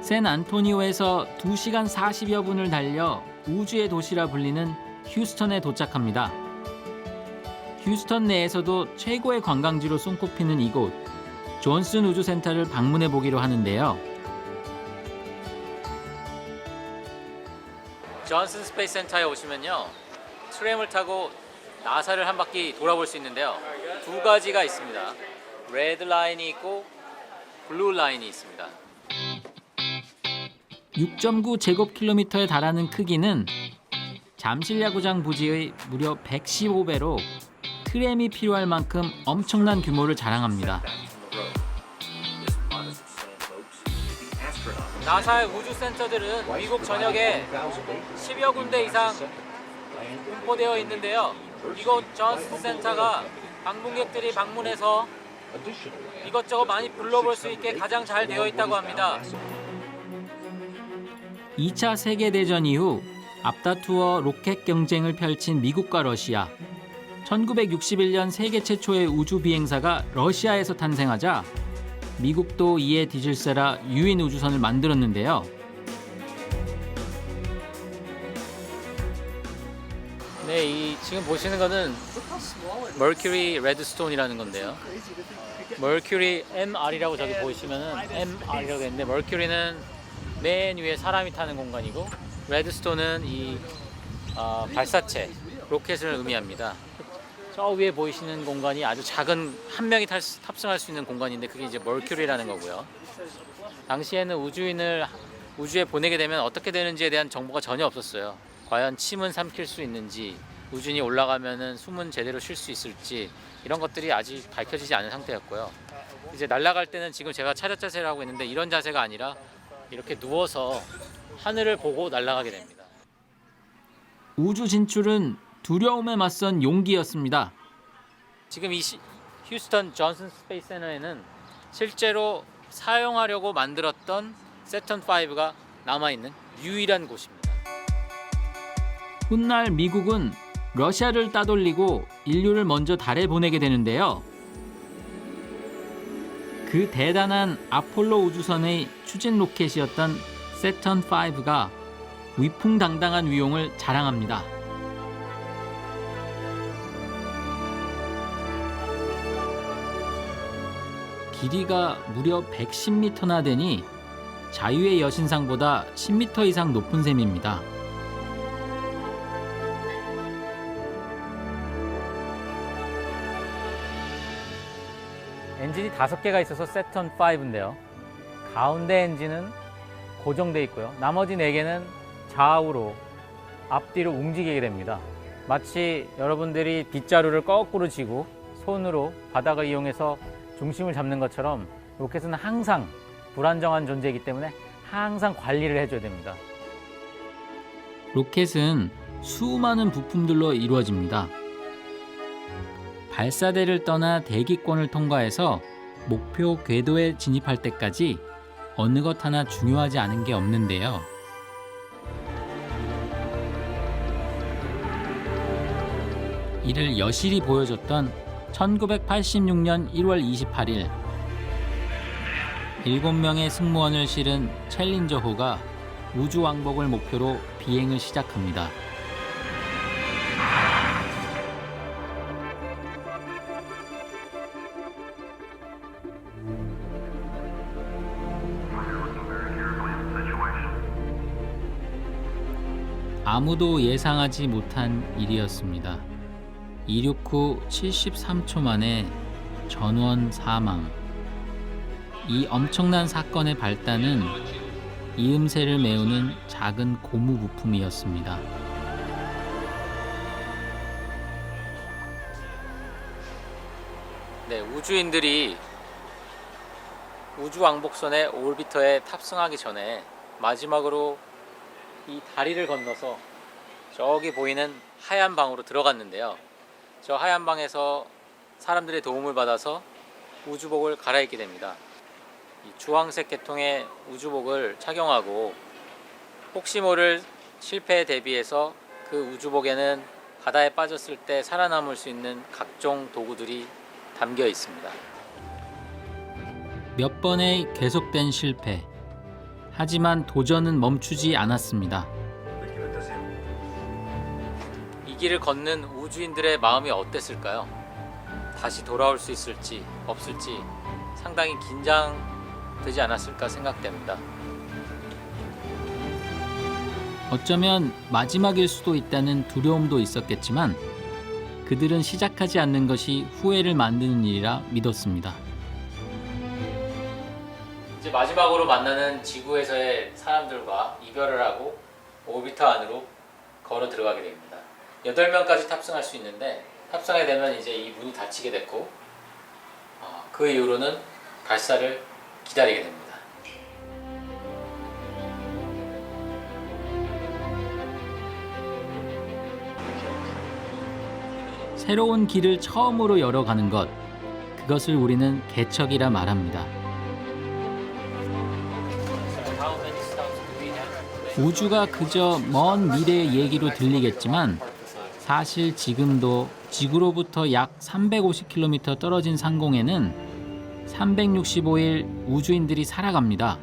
샌안토니오에서 2시간 40여 분을 달려 우주의 도시라 불리는 휴스턴에 도착합니다. 휴스턴 내에서도 최고의 관광지로 손꼽히는 이곳, 존슨 우주센터를 방문해 보기로 하는데요. 존슨 스페이스 센터에 오시면요, 트램을 타고 나사를 한 바퀴 돌아볼 수 있는데요. 두 가지가 있습니다. 레드 라인이 있고 블루 라인이 있습니다. 6.9 제곱킬로미터에 달하는 크기는 잠실야구장 부지의 무려 115배로 트램이 필요할 만큼 엄청난 규모를 자랑합니다. 나사의 우주센터들은 미국 전역에 10여 군데 이상 분포되어 있는데요. 이곳 존슨 센터가 방문객들이 방문해서 이것저것 많이 불러볼 수 있게 가장 잘 되어 있다고 합니다. 2차 세계대전 이후 앞다투어 로켓 경쟁을 펼친 미국과 러시아. 1961년 세계 최초의 우주 비행사가 러시아에서 탄생하자 미국도 이에 뒤질세라 유인 우주선을 만들었는데요. 네, 이 지금 보시는 거는 머큐리 레드스톤이라는 건데요. 머큐리 MR이라고 저기 보시면은 MR이라고 했는데, 머큐리는 맨 위에 사람이 타는 공간이고, 레드스톤은 이 발사체 로켓을 의미합니다. 저 위에 보이시는 공간이 아주 작은 한 명이 탑승할 수 있는 공간인데, 그게 이제 머큐리라는 거고요. 당시에는 우주인을 우주에 보내게 되면 어떻게 되는지에 대한 정보가 전혀 없었어요. 과연 침은 삼킬 수 있는지, 우주인이 올라가면은 숨은 제대로 쉴 수 있을지, 이런 것들이 아직 밝혀지지 않은 상태였고요. 이제 날아갈 때는 지금 제가 차렷 자세를 하고 있는데, 이런 자세가 아니라 이렇게 누워서 하늘을 보고 날아가게 됩니다. 우주 진출은 두려움에 맞선 용기였습니다. 지금 이 휴스턴 존슨 스페이스 센터에는 실제로 사용하려고 만들었던 세턴 5가 남아있는 유일한 곳입니다. 훗날 미국은 러시아를 따돌리고 인류를 먼저 달에 보내게 되는데요. 그 대단한 아폴로 우주선의 추진 로켓이었던 세턴 5가 위풍당당한 위용을 자랑합니다. 길이가 무려 110m나 되니 자유의 여신상보다 10m 이상 높은 셈입니다. 엔진이 5개가 있어서 세턴 5인데요. 가운데 엔진은 고정되어 있고요. 나머지 4개는 좌우로 앞뒤로 움직이게 됩니다. 마치 여러분들이 빗자루를 거꾸로 쥐고 손으로 바닥을 이용해서 중심을 잡는 것처럼, 로켓은 항상 불안정한 존재이기 때문에 항상 관리를 해줘야 됩니다. 로켓은 수많은 부품들로 이루어집니다. 발사대를 떠나 대기권을 통과해서 목표 궤도에 진입할 때까지 어느 것 하나 중요하지 않은 게 없는데요. 이를 여실히 보여줬던 1986년 1월 28일, 7명의 승무원을 실은 챌린저호가 우주왕복을 목표로 비행을 시작합니다. 아무도 예상하지 못한 일이었습니다. 이륙 후 73초 만에 전원 사망. 이 엄청난 사건의 발단은 이음새를 메우는 작은 고무 부품이었습니다. 네, 우주인들이 우주왕복선의 오르비터에 탑승하기 전에 마지막으로 이 다리를 건너서 저기 보이는 하얀 방으로 들어갔는데요. 저 하얀 방에서 사람들의 도움을 받아서 우주복을 갈아입게 됩니다. 이 주황색 계통의 우주복을 착용하고, 혹시 모를 실패에 대비해서 그 우주복에는 바다에 빠졌을 때 살아남을 수 있는 각종 도구들이 담겨 있습니다. 몇 번의 계속된 실패. 하지만 도전은 멈추지 않았습니다. 이 길을 걷는 우주인들의 마음이 어땠을까요? 다시 돌아올 수 있을지 없을지 상당히 긴장되지 않았을까 생각됩니다. 어쩌면 마지막일 수도 있다는 두려움도 있었겠지만 그들은 시작하지 않는 것이 후회를 만드는 일이라 믿었습니다. 이제 마지막으로 만나는 지구에서의 사람들과 이별을 하고 오비터 안으로 걸어 들어가게 됩니다. 8명까지 탑승할 수 있는데 탑승하게 되면 이제 이 문이 닫히게 됐고 그 이후로는 발사를 기다리게 됩니다. 새로운 길을 처음으로 열어가는 것, 그것을 우리는 개척이라 말합니다. 우주가 그저 먼 미래의 얘기로 들리겠지만 사실 지금도 지구로부터 약 350km 떨어진 상공에는 365일 우주인들이 살아갑니다.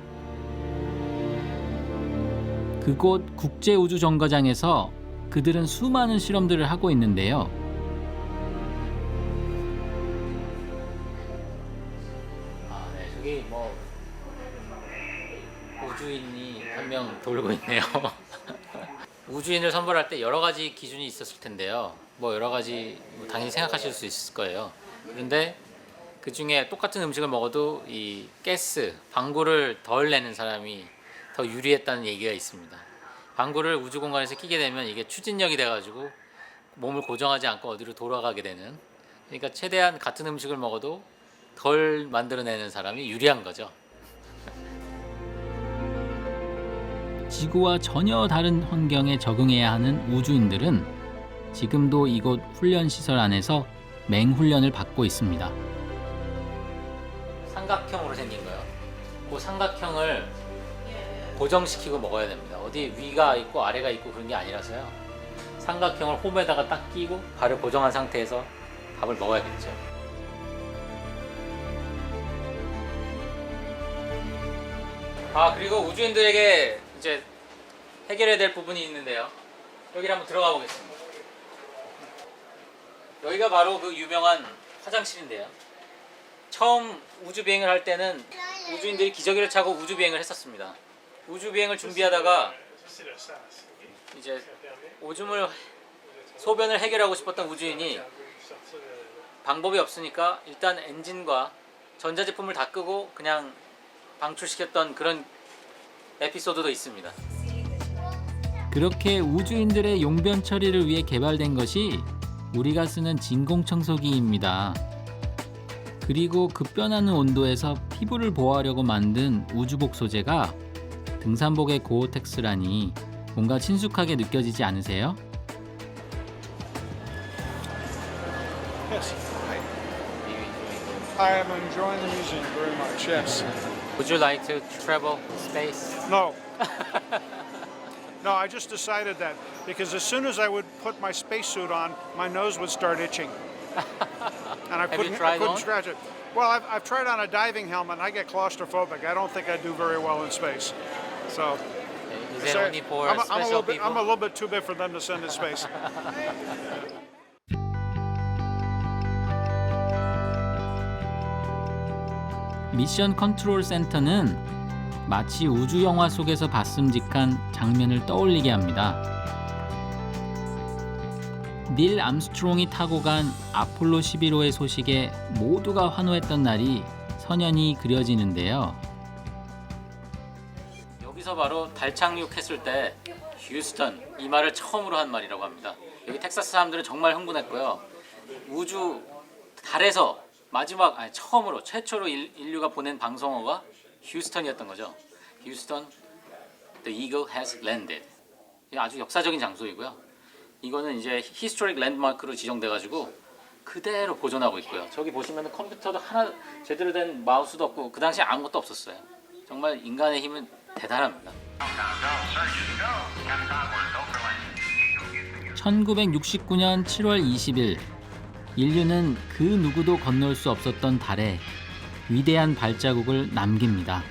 그곳 국제우주정거장에서 그들은 수많은 실험들을 하고 있는데요. 저기 우주인이 한 명 돌고 있네요. 우주인을 선발할 때 여러 가지 기준이 있었을 텐데요. 여러 가지 당연히 생각하실 수 있을 거예요. 그런데 그 중에 똑같은 음식을 먹어도 이 가스, 방구를 덜 내는 사람이 더 유리했다는 얘기가 있습니다. 방구를 우주 공간에서 끼게 되면 이게 추진력이 돼가지고 몸을 고정하지 않고 어디로 돌아가게 되는, 그러니까 최대한 같은 음식을 먹어도 덜 만들어내는 사람이 유리한 거죠. 지구와 전혀 다른 환경에 적응해야 하는 우주인들은 지금도 이곳 훈련시설 안에서 맹훈련을 받고 있습니다. 삼각형으로 생긴 거예요. 그 삼각형을 고정시키고 먹어야 됩니다. 어디 위가 있고 아래가 있고 그런 게 아니라서요. 삼각형을 홈에다가 딱 끼고 발을 고정한 상태에서 밥을 먹어야겠죠. 그리고 우주인들에게 이제 해결해야 될 부분이 있는데요. 여기를 한번 들어가 보겠습니다. 여기가 바로 그 유명한 화장실인데요. 처음 우주 비행을 할 때는 우주인들이 기저귀를 차고 우주 비행을 했었습니다. 우주 비행을 준비하다가 이제 소변을 해결하고 싶었던 우주인이 방법이 없으니까 일단 엔진과 전자제품을 다 끄고 그냥 방출시켰던 그런 에피소드도 있습니다. 그렇게 우주인들의 용변 처리를 위해 개발된 것이 우리가 쓰는 진공청소기입니다. 그리고 급변하는 온도에서 피부를 보호하려고 만든 우주복 소재가 등산복의 고어텍스라니 뭔가 친숙하게 느껴지지 않으세요? Yes. I am enjoying the museum very much. Yes. Would you like to travel space? No. No, I just decided that because as soon as I would put my spacesuit on, my nose would start itching, and I couldn't scratch it. Well, I've tried on a diving helmet, and I get claustrophobic. I don't think I do very well in space. So. Is it only for special people? I'm a little bit too big for them to send in space. 미션 컨트롤 센터는 마치 우주 영화 속에서 봤음직한 장면을 떠올리게 합니다. 닐 암스트롱이 타고 간 아폴로 11호의 소식에 모두가 환호했던 날이 선연히 그려지는데요. 여기서 바로 달 착륙했을 때 휴스턴, 이 말을 처음으로 한 말이라고 합니다. 여기 텍사스 사람들은 정말 흥분했고요. 달에서 처음으로 최초로 인류가 보낸 방송어가 휴스턴이었던 거죠. 휴스턴, the eagle has landed. 아주 역사적인 장소이고요. 이거는 이제 히스토릭 랜드마크로 지정돼가지고 그대로 보존하고 있고요. 저기 보시면 컴퓨터도 하나 제대로 된 마우스도 없고 그 당시에 아무것도 없었어요. 정말 인간의 힘은 대단합니다. 1969년 7월 20일 인류는 그 누구도 건널 수 없었던 달에 위대한 발자국을 남깁니다.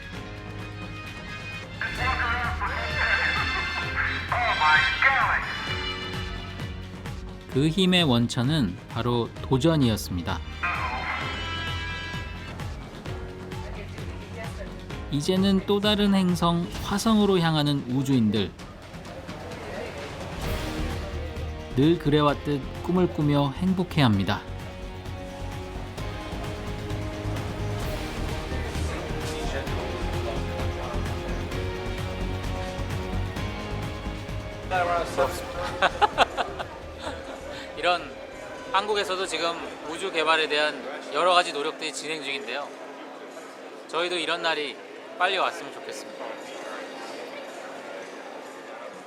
그 힘의 원천은 바로 도전이었습니다. 이제는 또 다른 행성 화성으로 향하는 우주인들. 늘 그래왔듯 꿈을 꾸며 행복해합니다. 이런 한국에서도 지금 우주 개발에 대한 여러 가지 노력들이 진행 중인데요. 저희도 이런 날이 빨리 왔으면 좋겠습니다.